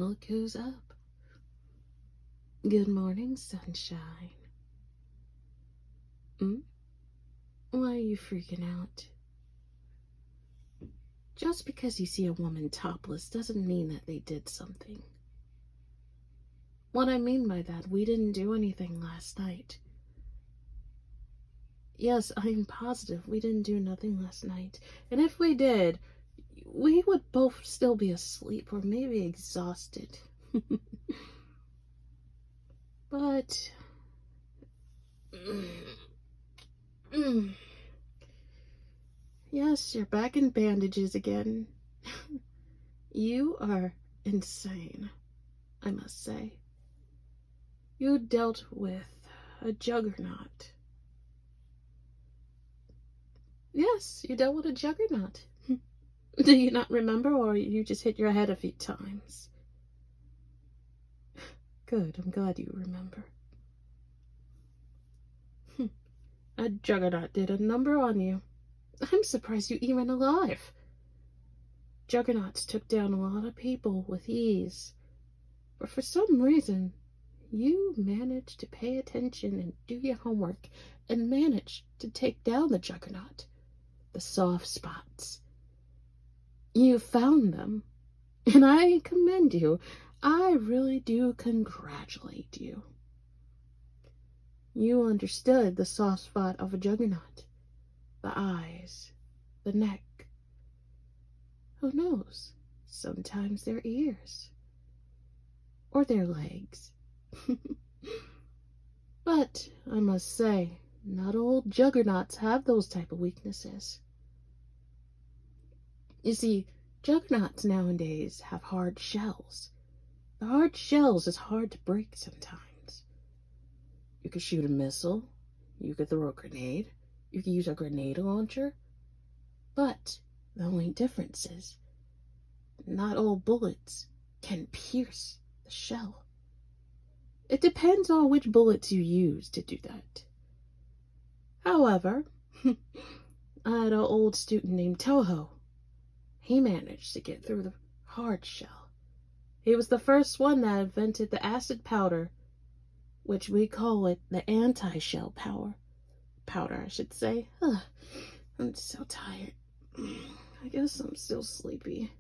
Look who's up. Good morning, sunshine. Why are you freaking out? Just because you see a woman topless doesn't mean that they did something. What I mean by that, we didn't do anything last night. Yes, I am positive we didn't do nothing last night. And if we did, we would both still be asleep or maybe exhausted. But... Yes, you're back in bandages again. You are insane, I must say. You dealt with a juggernaut. Yes, you dealt with a juggernaut. Do you not remember, or you just hit your head a few times? Good, I'm glad you remember. A juggernaut did a number on you. I'm surprised you even alive. Juggernauts took down a lot of people with ease. But for some reason, you managed to pay attention and do your homework and managed to take down the juggernaut. The soft spots. You found them. And I commend you. I really do congratulate you. You understood the soft spot of a juggernaut. The eyes. The neck. Who knows? Sometimes their ears. Or their legs. But, I must say, not all juggernauts have those type of weaknesses. You see, juggernauts nowadays have hard shells. The hard shells is hard to break sometimes. You could shoot a missile. You could throw a grenade. You could use a grenade launcher. But the only difference is, not all bullets can pierce the shell. It depends on which bullets you use to do that. However, I had an old student named Toho. He managed to get through the hard shell. He was the first one that invented the acid powder, which we call it the anti-shell powder, I should say. I'm so tired. I guess I'm still sleepy.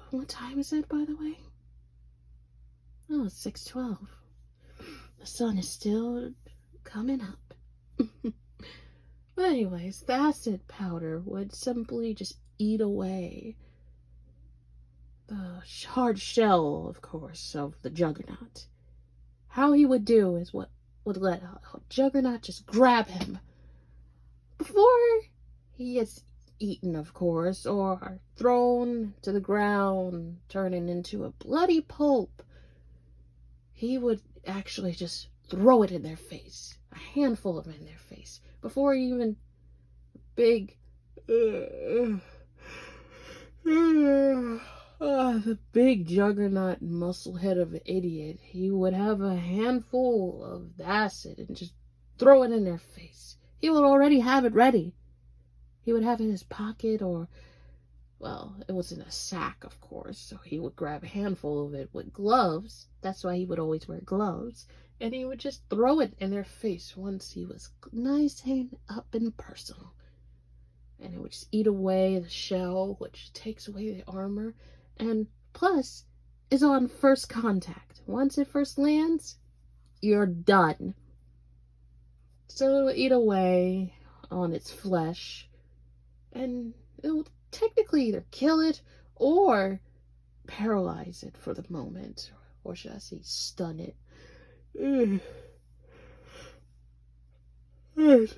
What time is it, by the way? Oh, it's 6:12. The sun is still coming up. But anyways, the acid powder would simply just eat away the hard shell, of course, of the juggernaut. How he would do is what would let a juggernaut just grab him before he gets eaten, of course, or thrown to the ground, turning into a bloody pulp. He would actually just throw it in their face, a handful of it in their face, before even the big juggernaut musclehead of an idiot, he would have a handful of acid and just throw it in their face. He would already have it ready. He would have it in his pocket, or, well, it was in a sack, of course, so he would grab a handful of it with gloves. That's why he would always wear gloves. And he would just throw it in their face once he was nice and up and personal. And it would just eat away the shell, which takes away the armor. And plus, is on first contact. Once it first lands, you're done. So it will eat away on its flesh. And it will technically either kill it or paralyze it for the moment. Or should I say stun it.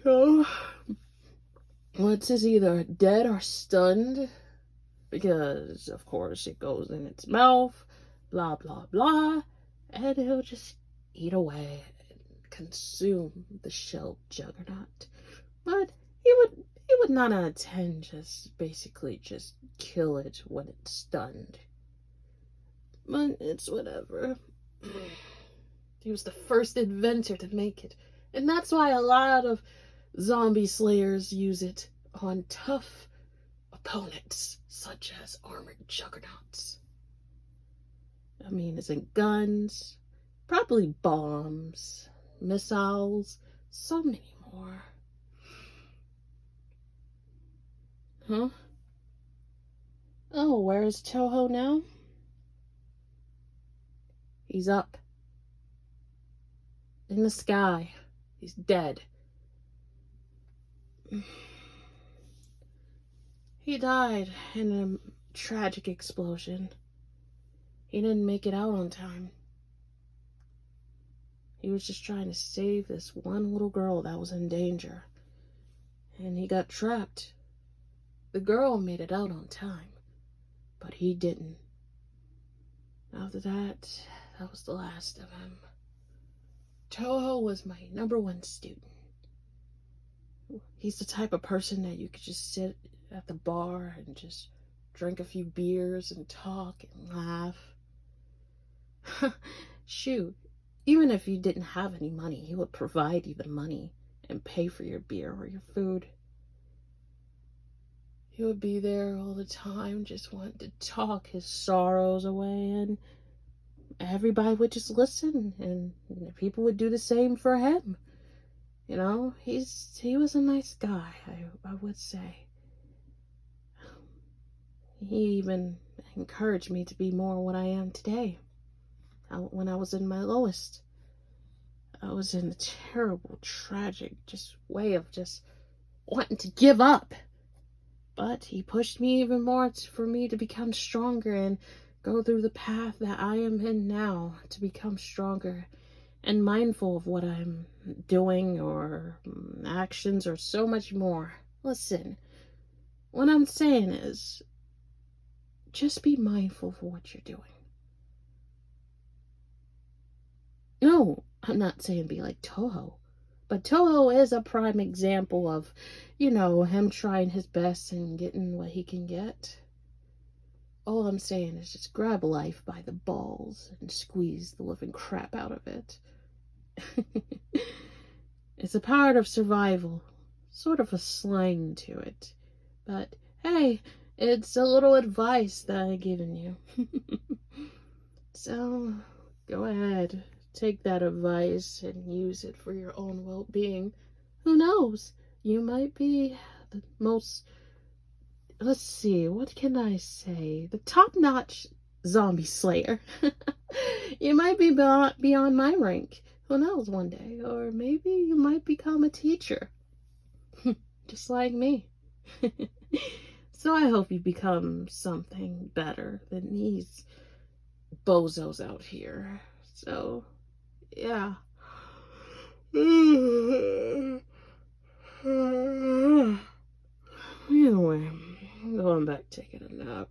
So, once it's either dead or stunned, because of course it goes in its mouth, blah blah blah, and it'll just eat away and consume the shell juggernaut. But he would 9 out of 10 just basically just kill it when it's stunned. But it's whatever. He was the first inventor to make it. And that's why a lot of zombie slayers use it on tough opponents, such as armored juggernauts. I mean, isn't guns, probably bombs, missiles, so many more. Huh? Oh, where is Toho now? He's up. In the sky. He's dead. He died in a tragic explosion. He didn't make it out on time. He was just trying to save this one little girl that was in danger. And he got trapped. The girl made it out on time, but he didn't. After that, that was the last of him. Toho was my #1 student. He's the type of person that you could just sit at the bar and just drink a few beers and talk and laugh. Shoot, even if you didn't have any money, he would provide you the money and pay for your beer or your food. He would be there all the time, just wanting to talk his sorrows away, and everybody would just listen, and people would do the same for him. You know, he was a nice guy, I would say. He even encouraged me to be more what I am today. When I was in my lowest, I was in a terrible, tragic, just way of just wanting to give up. But he pushed me even more for me to become stronger and go through the path that I am in now, to become stronger and mindful of what I'm doing or actions or so much more. Listen, what I'm saying is, just be mindful of what you're doing. No, I'm not saying be like Toho. But Toho is a prime example of, him trying his best and getting what he can get. All I'm saying is just grab life by the balls and squeeze the living crap out of it. It's a part of survival. Sort of a slang to it. But hey, it's a little advice that I'm giving you. So, go ahead. Take that advice and use it for your own well-being. Who knows? You might be the most, let's see, what can I say? The top-notch zombie slayer. You might be beyond my rank. Who knows one day? Or maybe you might become a teacher. Just like me. So I hope you become something better than these bozos out here. So, yeah. Anyway, I'm going back taking a nap.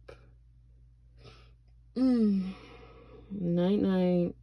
Night night.